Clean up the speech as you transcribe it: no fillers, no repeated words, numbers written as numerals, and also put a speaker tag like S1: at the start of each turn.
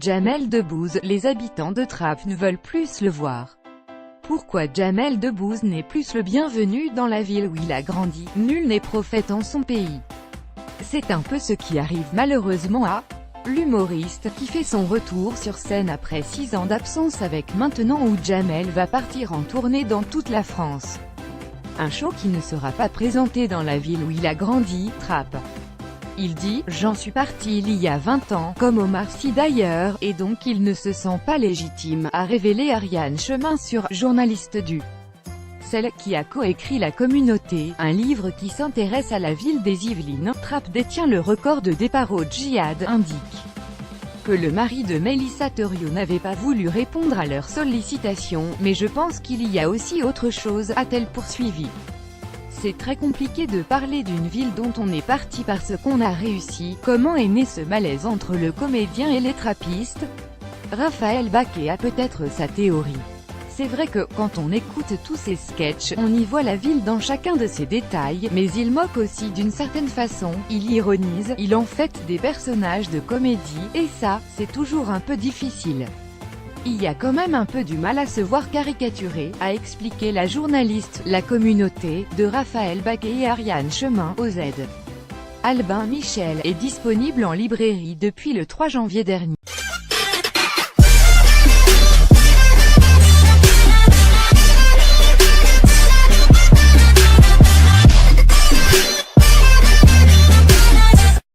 S1: Jamel Debbouze, les habitants de Trappes ne veulent plus le voir. Pourquoi Jamel Debbouze n'est plus le bienvenu dans la ville où il a grandi? Nul n'est prophète en son pays. C'est un peu ce qui arrive malheureusement à l'humoriste, qui fait son retour sur scène après 6 ans d'absence avec Maintenant où Jamel va partir en tournée dans toute la France. Un show qui ne sera pas présenté dans la ville où il a grandi, Trappes. Il dit « J'en suis parti il y a 20 ans, comme Omar Sy d'ailleurs, et donc il ne se sent pas légitime », a révélé Ariane Chemin sur « Journaliste du ». Celle qui a coécrit La Communauté, un livre qui s'intéresse à la ville des Yvelines. Trappes détient le record de départ au djihad, indique que le mari de Mélissa Theriot n'avait pas voulu répondre à leur sollicitation, mais je pense qu'il y a aussi autre chose, a-t-elle poursuivi. C'est très compliqué de parler d'une ville dont on est parti parce qu'on a réussi. Comment est né ce malaise entre le comédien et les trappistes? Raphaël Baquet a peut-être sa théorie. C'est vrai que, quand on écoute tous ces sketchs, on y voit la ville dans chacun de ses détails, mais il moque aussi d'une certaine façon, il ironise, il en fait des personnages de comédie, et ça, c'est toujours un peu difficile. Il y a quand même un peu du mal à se voir caricaturé, a expliqué la journaliste. La Communauté, de Raphaël Baquet et Ariane Chemin, OZ. Albin Michel, est disponible en librairie depuis le 3 janvier dernier.